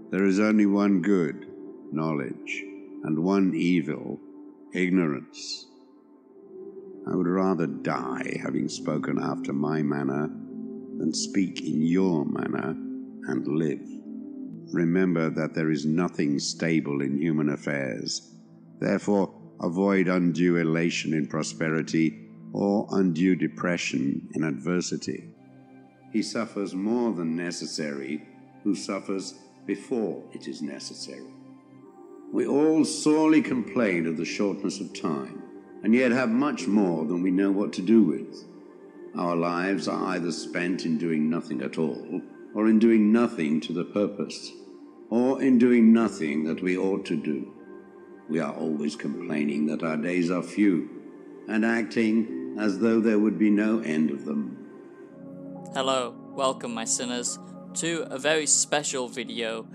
There is only one good, knowledge, and one evil, ignorance. I would rather die having spoken after my manner than speak in your manner and live. Remember that there is nothing stable in human affairs. Therefore, avoid undue elation in prosperity or undue depression in adversity. He suffers more than necessary who suffers before it is necessary. We all sorely complain of the shortness of time, and yet have much more than we know what to do with. Our lives are either spent in doing nothing at all, or in doing nothing to the purpose, or in doing nothing that we ought to do. We are always complaining that our days are few, and acting as though there would be no end of them. Hello, welcome my sinners to a very special video.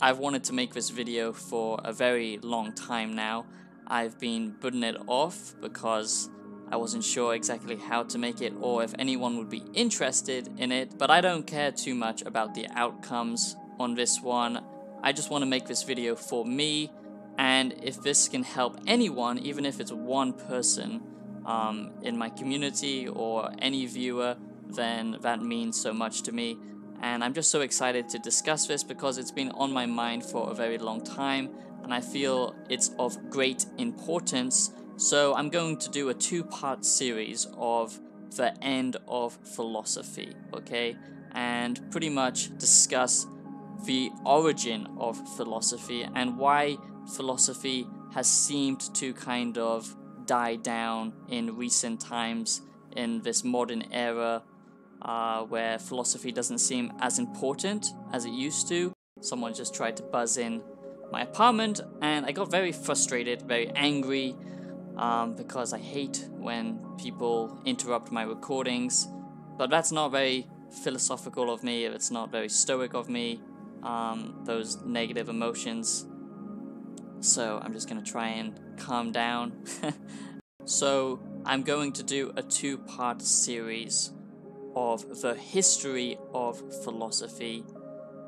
I've wanted to make this video for a very long time now. I've been putting it off because I wasn't sure exactly how to make it or if anyone would be interested in it, but I don't care too much about the outcomes on this one. I just want to make this video for me, and if this can help anyone, even if it's one person in my community or any viewer, then that means so much to me. And I'm just so excited to discuss this because it's been on my mind for a very long time and I feel it's of great importance. So I'm going to do a two-part series of the end of philosophy, okay? And pretty much discuss the origin of philosophy and why philosophy has seemed to kind of die down in recent times in this modern era, where philosophy doesn't seem as important as it used to. Someone just tried to buzz in my apartment and I got very frustrated, very angry, because I hate when people interrupt my recordings. But that's not very philosophical of me, it's not very stoic of me, those negative emotions. So I'm just going to try and calm down. So I'm going to do a two-part series of the history of philosophy,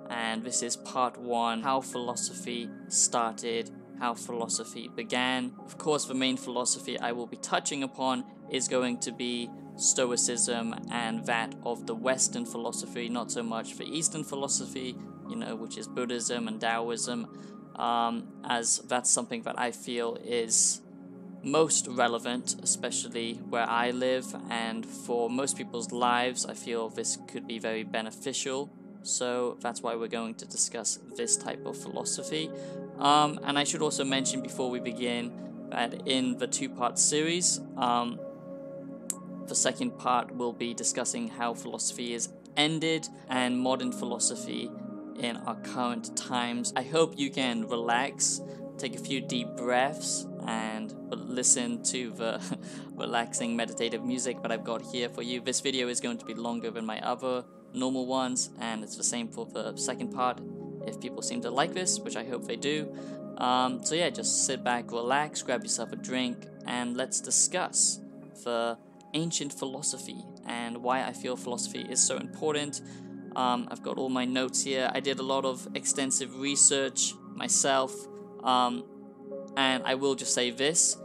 and this is part one: how philosophy started, how philosophy began. Of course, the main philosophy I will be touching upon is going to be Stoicism and that of the Western philosophy, not so much the Eastern philosophy, which is Buddhism and Taoism, as that's something that I feel is most relevant, especially where I live, and for most people's lives. I feel this could be very beneficial, so that's why we're going to discuss this type of philosophy. And I should also mention before we begin that in the two-part series, the second part will be discussing how philosophy is ended and modern philosophy in our current times. I hope you can relax, take a few deep breaths, and listen to the relaxing meditative music that I've got here for you. This video is going to be longer than my other normal ones, and it's the same for the second part if people seem to like this, which I hope they do. So yeah, just sit back, relax, grab yourself a drink, and let's discuss the ancient philosophy and why I feel philosophy is so important. I've got all my notes here. I did a lot of extensive research myself, and I will just say this.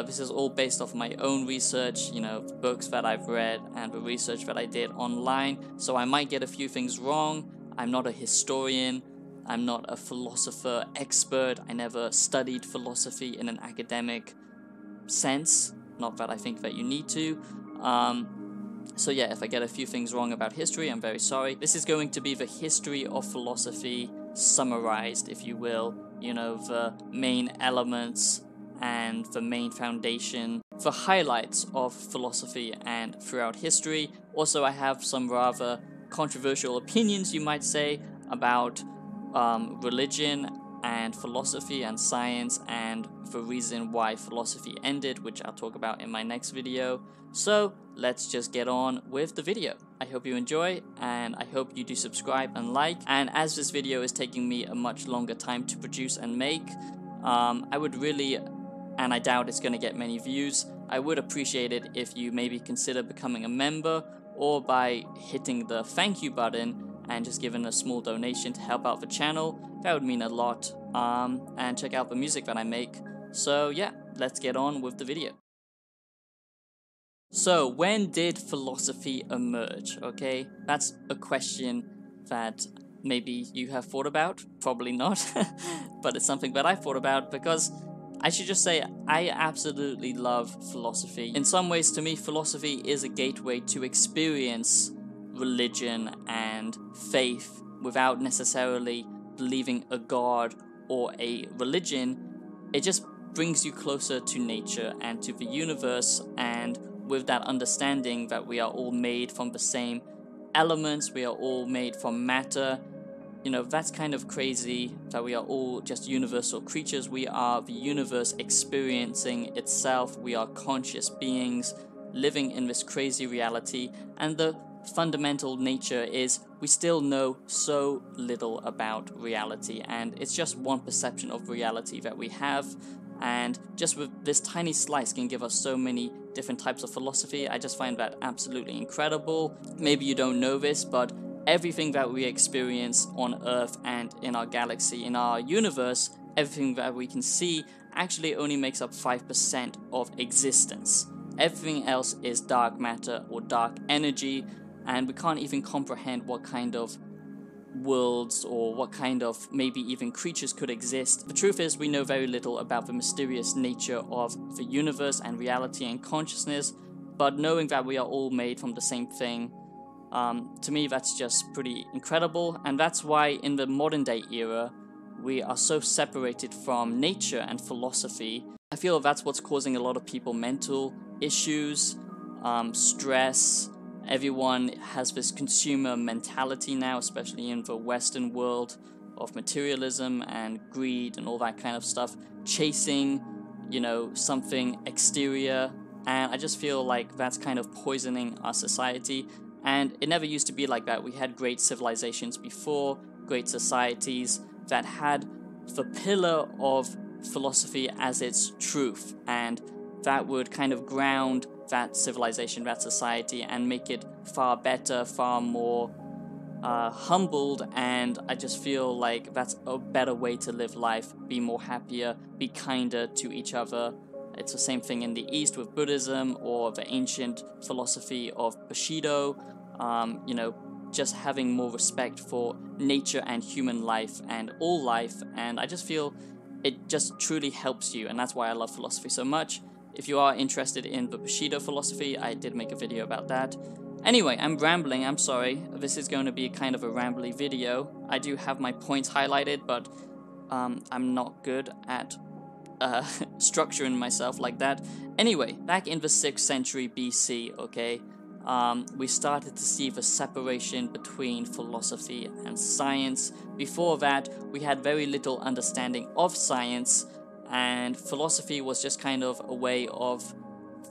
This is all based off my own research, the books that I've read and the research that I did online. So I might get a few things wrong. I'm not a historian. I'm not a philosopher expert. I never studied philosophy in an academic sense. Not that I think that you need to. So yeah, if I get a few things wrong about history, I'm very sorry. This is going to be the history of philosophy summarized, if you will. The main elements and the main foundation, the highlights of philosophy and throughout history. Also, I have some rather controversial opinions, you might say, about religion and philosophy and science and the reason why philosophy ended, which I'll talk about in my next video. So let's just get on with the video. I hope you enjoy, and I hope you do subscribe and like. And as this video is taking me a much longer time to produce and make, I would really, and I doubt it's going to get many views, I would appreciate it if you maybe consider becoming a member, or by hitting the thank you button and just giving a small donation to help out the channel. That would mean a lot. And check out the music that I make. So yeah, let's get on with the video. So when did philosophy emerge? Okay, that's a question that maybe you have thought about, probably not, but it's something that I thought about because I should just say I absolutely love philosophy. In some ways, to me, philosophy is a gateway to experience religion and faith without necessarily believing a god or a religion. It just brings you closer to nature and to the universe, and with that understanding that we are all made from the same elements, we are all made from matter. You know, that's kind of crazy that we are all just universal creatures. We are the universe experiencing itself. We are conscious beings living in this crazy reality. And the fundamental nature is we still know so little about reality. And it's just one perception of reality that we have. And just with this tiny slice can give us so many different types of philosophy. I just find that absolutely incredible. Maybe you don't know this, but everything that we experience on Earth and in our galaxy, in our universe, everything that we can see actually only makes up 5% of existence. Everything else is dark matter or dark energy, and we can't even comprehend what kind of worlds or what kind of maybe even creatures could exist. The truth is we know very little about the mysterious nature of the universe and reality and consciousness, but knowing that we are all made from the same thing, to me that's just pretty incredible. And that's why in the modern day era we are so separated from nature and philosophy. I feel that's what's causing a lot of people mental issues, stress. Everyone has this consumer mentality now, especially in the Western world, of materialism and greed and all that kind of stuff, chasing, you know, something exterior. And I just feel like that's kind of poisoning our society. And it never used to be like that. We had great civilizations before, great societies that had the pillar of philosophy as its truth, and that would kind of ground that civilization, that society, and make it far better, far more humbled. And I just feel like that's a better way to live life, be more happier, be kinder to each other. It's the same thing in the East with Buddhism or the ancient philosophy of Bushido, you know, just having more respect for nature and human life and all life. And I just feel it just truly helps you, and that's why I love philosophy so much. If you are interested in the Bushido philosophy, I did make a video about that. Anyway, I'm rambling, I'm sorry. This is going to be kind of a rambly video. I do have my points highlighted, but I'm not good at structuring myself like that. Anyway, back in the 6th century BC, okay, we started to see the separation between philosophy and science. Before that, we had very little understanding of science, and philosophy was just kind of a way of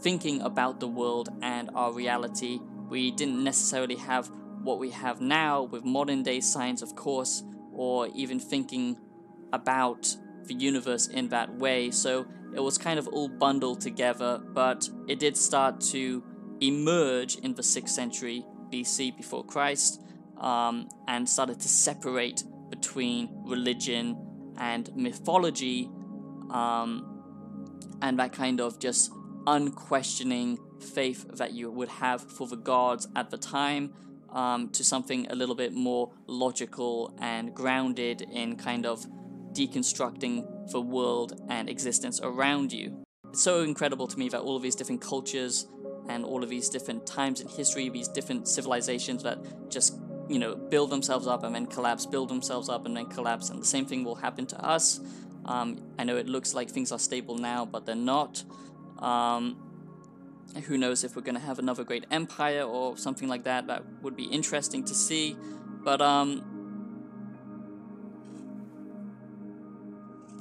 thinking about the world and our reality. We didn't necessarily have what we have now with modern day science, of course, or even thinking about the universe in that way. So it was kind of all bundled together, but it did start to emerge in the 6th century BC before Christ, and started to separate between religion and mythology, and that kind of just unquestioning faith that you would have for the gods at the time, to something a little bit more logical and grounded in kind of deconstructing the world and existence around you. It's so incredible to me that all of these different cultures and all of these different times in history, these different civilizations that just, you know, build themselves up and then collapse, build themselves up and then collapse, and the same thing will happen to us. I know it looks like things are stable now, but they're not. Who knows if we're going to have another great empire or something like that. That would be interesting to see. But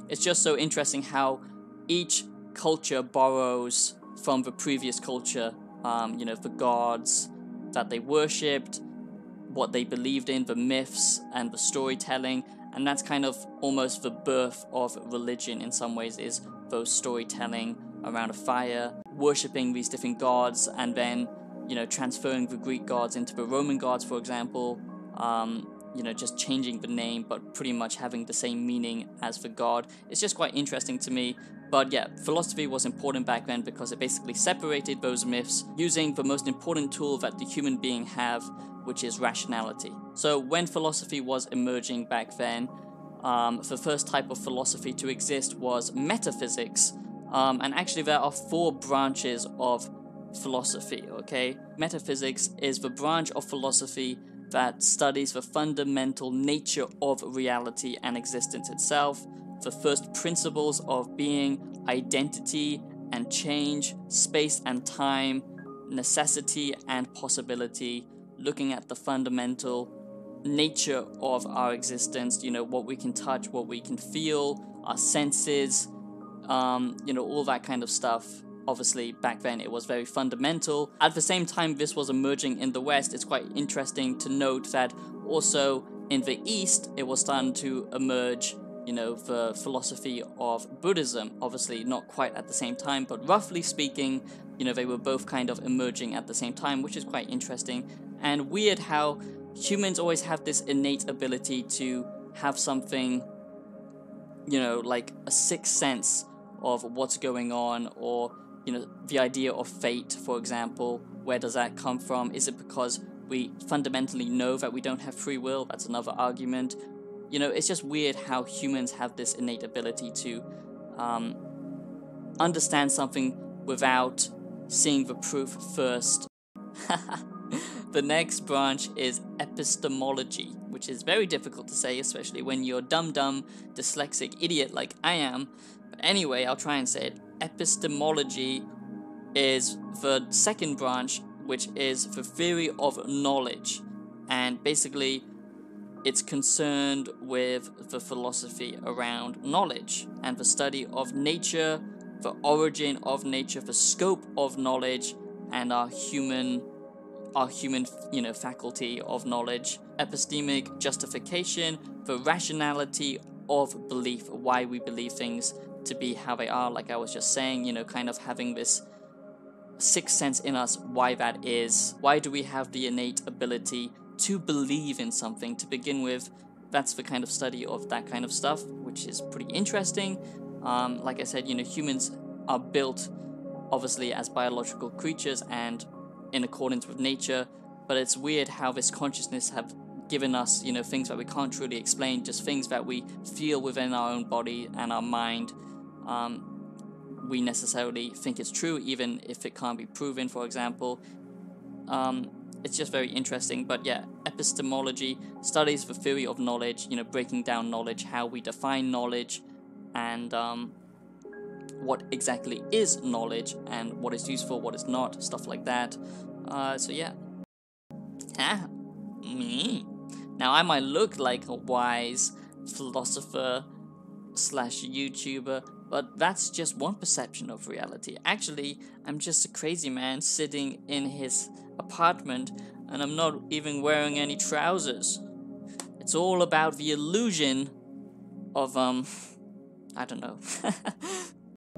it's just so interesting how each culture borrows from the previous culture, you know, the gods that they worshipped, what they believed in, the myths and the storytelling. And that's kind of almost the birth of religion in some ways, is those storytelling around a fire, worshipping these different gods, and then, you know, transferring the Greek gods into the Roman gods, for example. just changing the name, but pretty much having the same meaning as for God. It's just quite interesting to me. But yeah, philosophy was important back then because it basically separated those myths using the most important tool that the human being have, which is rationality. So when philosophy was emerging back then, the first type of philosophy to exist was metaphysics. And actually there are 4 branches of philosophy, okay? Metaphysics is the branch of philosophy that studies the fundamental nature of reality and existence itself, the first principles of being, identity and change, space and time, necessity and possibility, looking at the fundamental nature of our existence, what we can touch, what we can feel, our senses, all that kind of stuff. Obviously, back then it was very fundamental. At the same time this was emerging in the West, it's quite interesting to note that also in the East it was starting to emerge, the philosophy of Buddhism. Obviously not quite at the same time, but roughly speaking, they were both kind of emerging at the same time, which is quite interesting. And weird how humans always have this innate ability to have something, like a sixth sense of what's going on, or the idea of fate, for example. Where does that come from? Is it because we fundamentally know that we don't have free will? That's another argument. It's just weird how humans have this innate ability to understand something without seeing the proof first. The next branch is epistemology, which is very difficult to say, especially when you're dumb, dyslexic idiot like I am. But anyway, I'll try and say it. Epistemology is the second branch, which is the theory of knowledge. And basically, it's concerned with the philosophy around knowledge and the study of nature, the origin of nature, the scope of knowledge, and our human faculty of knowledge. Epistemic justification, the rationality of belief, why we believe things to be how they are, like I was just saying, kind of having this sixth sense in us, why that is. Why do we have the innate ability to believe in something to begin with? That's the kind of study of that kind of stuff, which is pretty interesting. Like I said, humans are built obviously as biological creatures and in accordance with nature, but it's weird how this consciousness have given us, things that we can't truly explain, just things that we feel within our own body and our mind. We necessarily think it's true, even if it can't be proven, for example. It's just very interesting. But yeah, epistemology studies the theory of knowledge, breaking down knowledge, how we define knowledge, and what exactly is knowledge, and what is useful, what is not, stuff like that. So yeah. Me. Now I might look like a wise philosopher / YouTuber, but that's just one perception of reality. Actually, I'm just a crazy man sitting in his apartment, and I'm not even wearing any trousers. It's all about the illusion of, I don't know.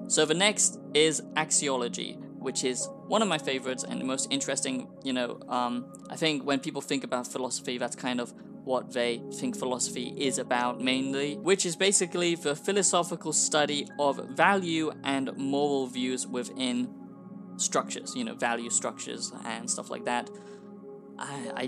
So the next is axiology, which is one of my favorites and the most interesting. I think when people think about philosophy, that's kind of what they think philosophy is about mainly, which is basically the philosophical study of value and moral views within structures, value structures and stuff like that. I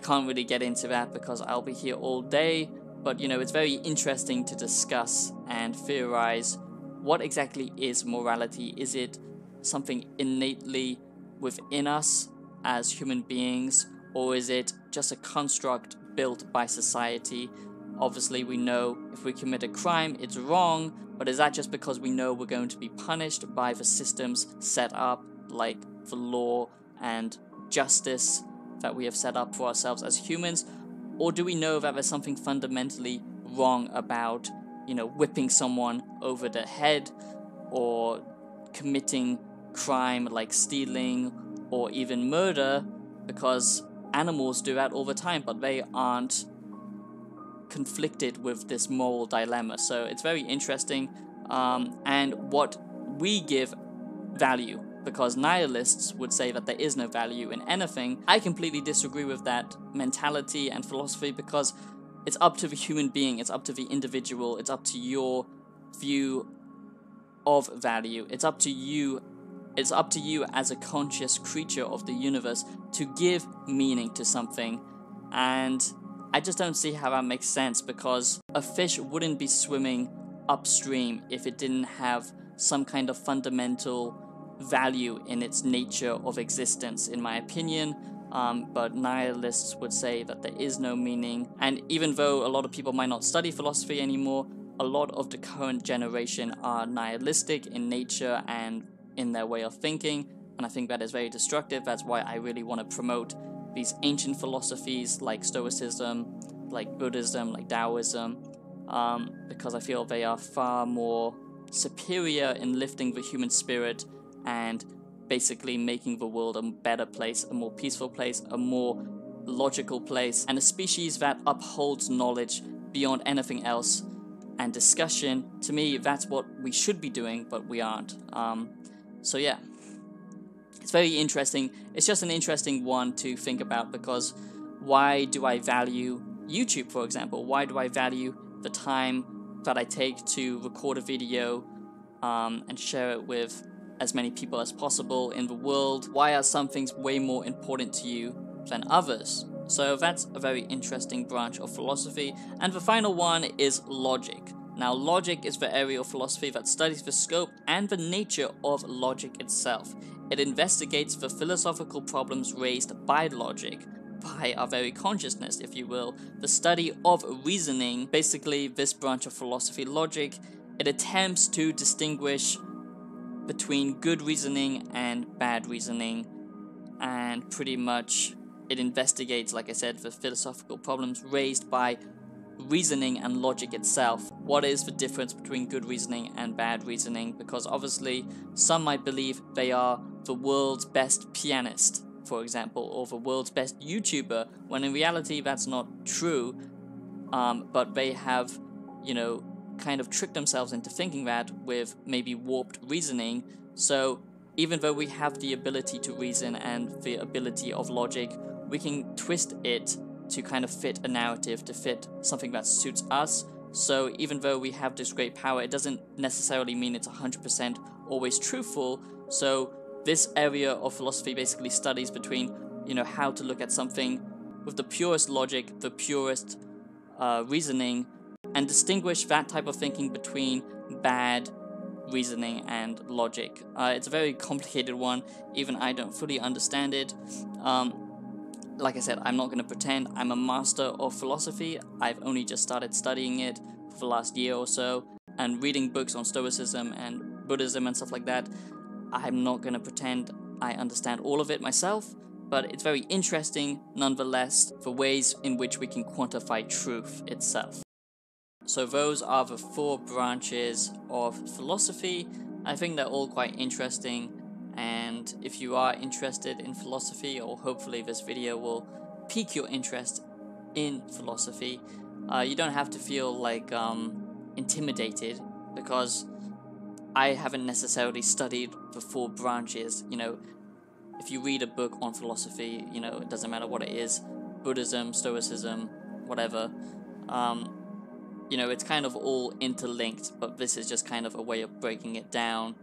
can't really get into that because I'll be here all day, but it's very interesting to discuss and theorize what exactly is morality. Is it something innately within us as human beings, or is it just a construct built by society? Obviously, we know if we commit a crime, it's wrong, but is that just because we know we're going to be punished by the systems set up, like the law and justice that we have set up for ourselves as humans? Or do we know that there's something fundamentally wrong about, whipping someone over the head, or committing crime like stealing or even murder, because animals do that all the time, but they aren't conflicted with this moral dilemma. So it's very interesting, and what we give value because nihilists would say that there is no value in anything. I completely disagree with that mentality and philosophy, because it's up to the human being, it's up to the individual, it's up to your view of value. It's up to you as a conscious creature of the universe to give meaning to something. And I just don't see how that makes sense, because a fish wouldn't be swimming upstream if it didn't have some kind of fundamental value in its nature of existence, in my opinion. But nihilists would say that there is no meaning. And even though a lot of people might not study philosophy anymore, a lot of the current generation are nihilistic in nature and in their way of thinking, and I think that is very destructive. That's why I really want to promote these ancient philosophies like Stoicism, like Buddhism, like Taoism, because I feel they are far more superior in lifting the human spirit and basically making the world a better place, a more peaceful place, a more logical place, and a species that upholds knowledge beyond anything else and discussion. To me, that's what we should be doing, but we aren't. So yeah, it's very interesting. It's just an interesting one to think about, because why do I value YouTube, for example? Why do I value the time that I take to record a video and share it with as many people as possible in the world? Why are some things way more important to you than others? So that's a very interesting branch of philosophy. And the final one is logic. Now, logic is the area of philosophy that studies the scope and the nature of logic itself. It investigates the philosophical problems raised by logic, by our very consciousness, if you will, the study of reasoning. Basically, this branch of philosophy, logic, it attempts to distinguish between good reasoning and bad reasoning, and pretty much it investigates, like I said, the philosophical problems raised by reasoning and logic itself. What is the difference between good reasoning and bad reasoning? Because obviously some might believe they are the world's best pianist, for example, or the world's best YouTuber, when in reality that's not true. But they have, kind of tricked themselves into thinking that with maybe warped reasoning. So even though we have the ability to reason and the ability of logic, we can twist it to kind of fit a narrative, to fit something that suits us. So even though we have this great power, it doesn't necessarily mean it's 100% always truthful. So this area of philosophy basically studies between, how to look at something with the purest logic, the purest reasoning, and distinguish that type of thinking between bad reasoning and logic. It's a very complicated one. Even I don't fully understand it. Like I said, I'm not going to pretend I'm a master of philosophy. I've only just started studying it for the last year or so, and reading books on Stoicism and Buddhism and stuff like that. I'm not going to pretend I understand all of it myself, but it's very interesting nonetheless, the ways in which we can quantify truth itself. So those are the 4 branches of philosophy. I think they're all quite interesting. And if you are interested in philosophy, or hopefully this video will pique your interest in philosophy, you don't have to feel like intimidated, because I haven't necessarily studied the 4 branches. If you read a book on philosophy, it doesn't matter what it is, Buddhism, Stoicism, whatever, it's kind of all interlinked, but this is just kind of a way of breaking it down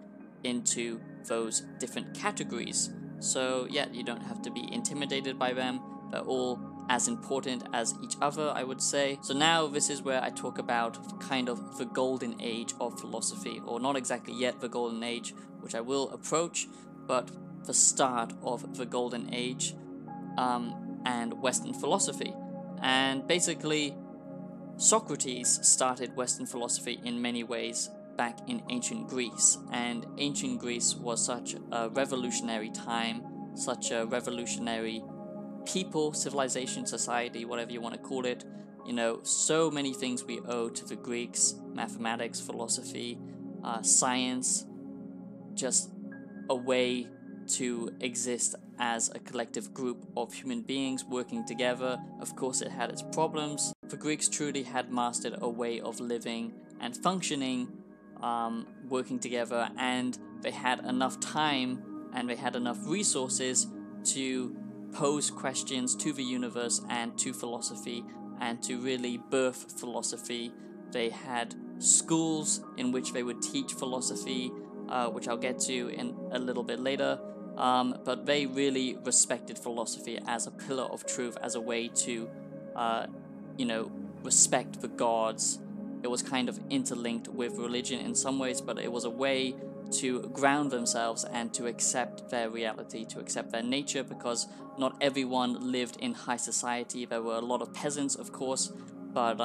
into those different categories. So yeah, you don't have to be intimidated by them. They're all as important as each other, I would say. So now this is where I talk about kind of the golden age of philosophy, or not exactly yet the golden age, which I will approach, but the start of the golden age and Western philosophy. And basically Socrates started Western philosophy in many ways back in ancient Greece, and ancient Greece was such a revolutionary time, such a revolutionary people, civilization, society, whatever you want to call it. So many things we owe to the Greeks: mathematics, philosophy, science, just a way to exist as a collective group of human beings working together. Of course, it had its problems. The Greeks truly had mastered a way of living and functioning, working together, and they had enough time and they had enough resources to pose questions to the universe and to philosophy, and to really birth philosophy. They had schools in which they would teach philosophy, which I'll get to in a little bit later, but they really respected philosophy as a pillar of truth, as a way to, respect the gods. It was kind of interlinked with religion in some ways, but it was a way to ground themselves and to accept their reality, to accept their nature, because not everyone lived in high society. There were a lot of peasants, of course, but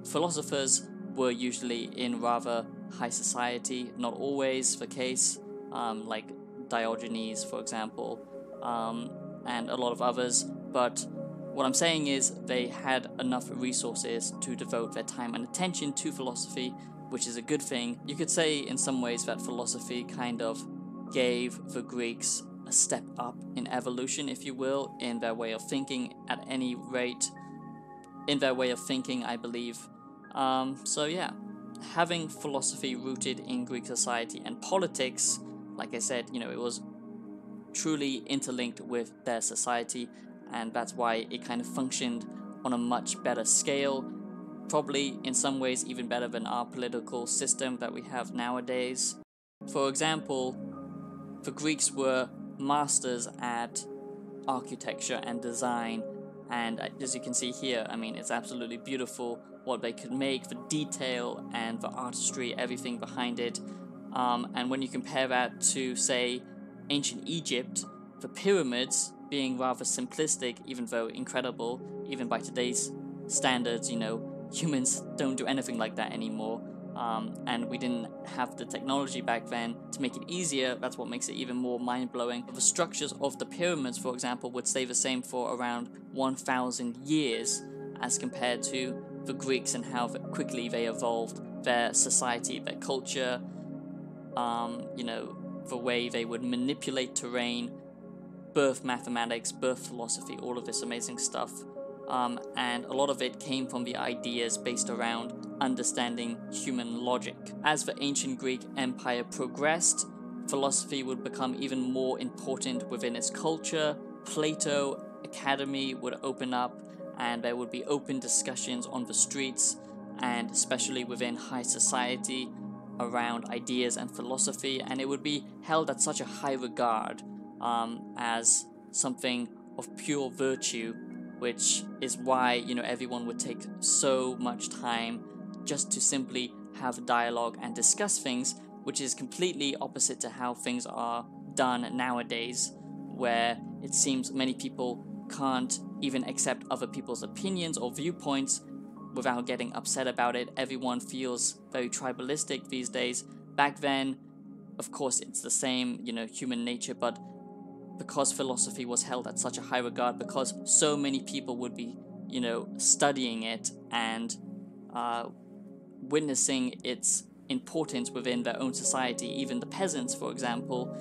philosophers were usually in rather high society. Not always the case, like Diogenes, for example, and a lot of others, but what I'm saying is they had enough resources to devote their time and attention to philosophy, which is a good thing. You could say in some ways that philosophy kind of gave the Greeks a step up in evolution, if you will, in their way of thinking, at any rate, in their way of thinking, I believe. So yeah, having philosophy rooted in Greek society and politics, like I said, it was truly interlinked with their society, and that's why it kind of functioned on a much better scale, probably in some ways even better than our political system that we have nowadays. For example, the Greeks were masters at architecture and design, and as you can see here, it's absolutely beautiful what they could make, the detail and the artistry, everything behind it. And when you compare that to, say, ancient Egypt, the pyramids being rather simplistic, even though incredible, even by today's standards, humans don't do anything like that anymore. And we didn't have the technology back then to make it easier. That's what makes it even more mind-blowing. The structures of the pyramids, for example, would stay the same for around 1,000 years as compared to the Greeks and how quickly they evolved their society, their culture, the way they would manipulate terrain, birth mathematics, birth philosophy, all of this amazing stuff. And a lot of it came from the ideas based around understanding human logic. As the ancient Greek Empire progressed, philosophy would become even more important within its culture. Plato Academy would open up, and there would be open discussions on the streets, and especially within high society, around ideas and philosophy, and it would be held at such a high regard as something of pure virtue, which is why everyone would take so much time just to simply have dialogue and discuss things, which is completely opposite to how things are done nowadays, where it seems many people can't even accept other people's opinions or viewpoints without getting upset about it. Everyone feels very tribalistic these days. Back then, of course, it's the same, human nature, but because philosophy was held at such a high regard, because so many people would be, studying it and witnessing its importance within their own society, even the peasants, for example,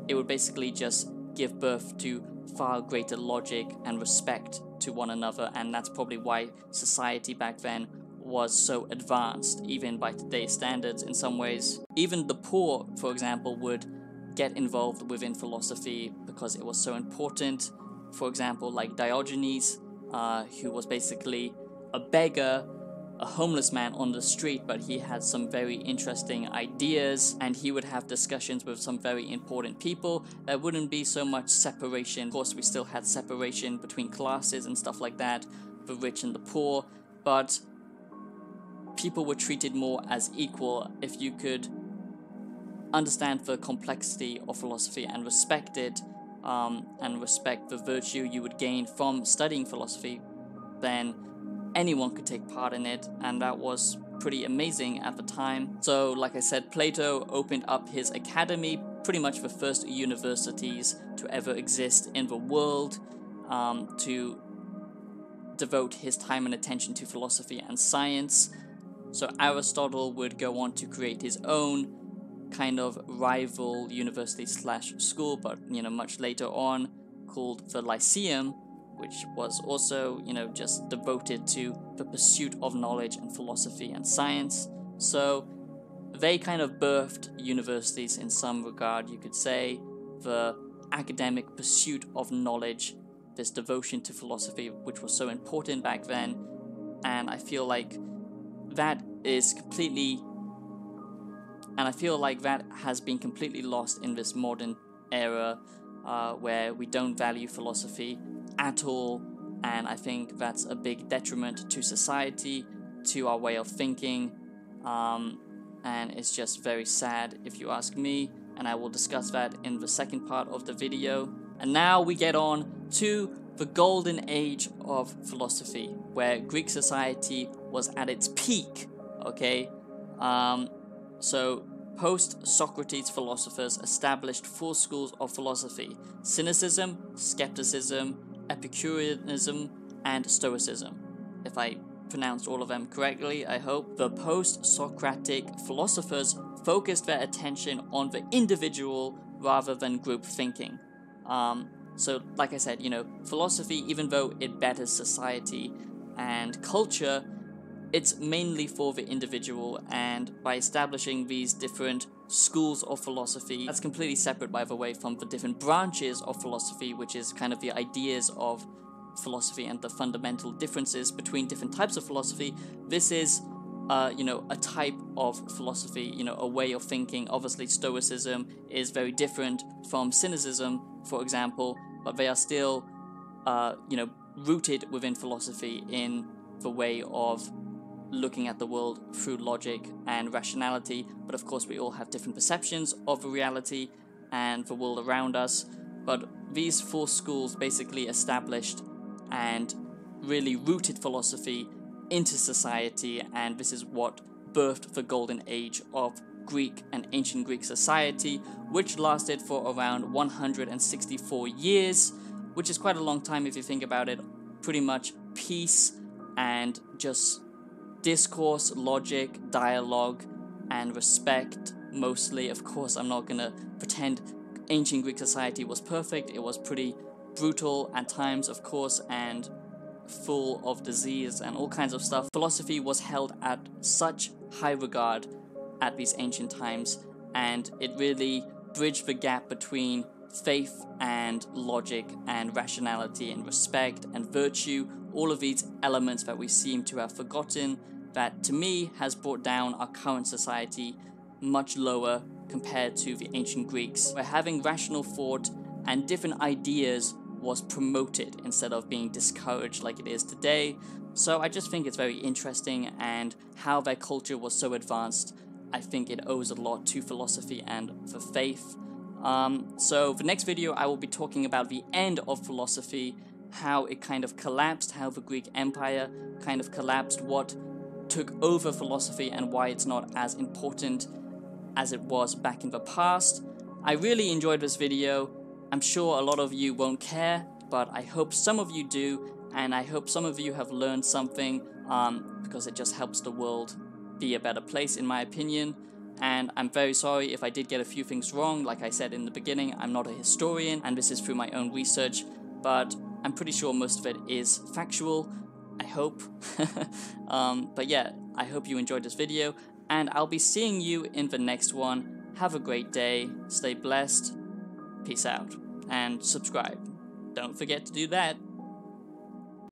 it would basically just give birth to far greater logic and respect to one another, and that's probably why society back then was so advanced, even by today's standards in some ways. Even the poor, for example, would get involved within philosophy because it was so important. For example, like Diogenes, who was basically a beggar, a homeless man on the street, but he had some very interesting ideas, and he would have discussions with some very important people. There wouldn't be so much separation. Of course, we still had separation between classes and stuff like that, the rich and the poor, but people were treated more as equal. If you could understand the complexity of philosophy and respect it, and respect the virtue you would gain from studying philosophy, then anyone could take part in it, and that was pretty amazing at the time. So, like I said, Plato opened up his academy, pretty much the first universities to ever exist in the world, to devote his time and attention to philosophy and science. So Aristotle would go on to create his own kind of rival university / school, but much later on, called the Lyceum, which was also, just devoted to the pursuit of knowledge and philosophy and science. So they kind of birthed universities in some regard, you could say. the academic pursuit of knowledge, this devotion to philosophy, which was so important back then. And I feel like that is completely, and I feel like that has been completely lost in this modern era, where we don't value philosophy at all. And I think that's a big detriment to society, to our way of thinking, and it's just very sad if you ask me, and I will discuss that in the second part of the video. And now we get on to the golden age of philosophy, where Greek society was at its peak, okay? So post-Socrates philosophers established 4 schools of philosophy: Cynicism, Skepticism, Epicureanism, and Stoicism. If I pronounced all of them correctly, I hope. The post-Socratic philosophers focused their attention on the individual rather than group thinking. So like I said, philosophy, even though it betters society and culture, it's mainly for the individual, and by establishing these different schools of philosophy, that's completely separate, by the way, from the different branches of philosophy, which is kind of the ideas of philosophy and the fundamental differences between different types of philosophy. This is a type of philosophy, a way of thinking. Obviously, Stoicism is very different from Cynicism, for example, but they are still, rooted within philosophy in the way of looking at the world through logic and rationality. But of course, we all have different perceptions of reality and the world around us. But these 4 schools basically established and really rooted philosophy into society, and this is what birthed the golden age of Greek and ancient Greek society, which lasted for around 164 years, which is quite a long time if you think about it. Pretty much peace and just discourse, logic, dialogue, and respect mostly. Of course, I'm not gonna pretend ancient Greek society was perfect. It was pretty brutal at times, of course, and full of disease and all kinds of stuff. Philosophy was held at such high regard at these ancient times, and it really bridged the gap between faith and logic and rationality and respect and virtue, all of these elements that we seem to have forgotten, that to me has brought down our current society much lower compared to the ancient Greeks, where having rational thought and different ideas was promoted instead of being discouraged like it is today. So I just think it's very interesting, and how their culture was so advanced, I think it owes a lot to philosophy and the faith. So the next video I will be talking about the end of philosophy, how it kind of collapsed, how the Greek Empire kind of collapsed, what took over philosophy and why it's not as important as it was back in the past. I really enjoyed this video. I'm sure a lot of you won't care, but I hope some of you do, and I hope some of you have learned something, because it just helps the world be a better place, in my opinion. And I'm very sorry if I did get a few things wrong. Like I said in the beginning, I'm not a historian, and this is through my own research, but I'm pretty sure most of it is factual, I hope. But yeah, I hope you enjoyed this video, and I'll be seeing you in the next one. Have a great day, stay blessed, peace out, and subscribe. Don't forget to do that.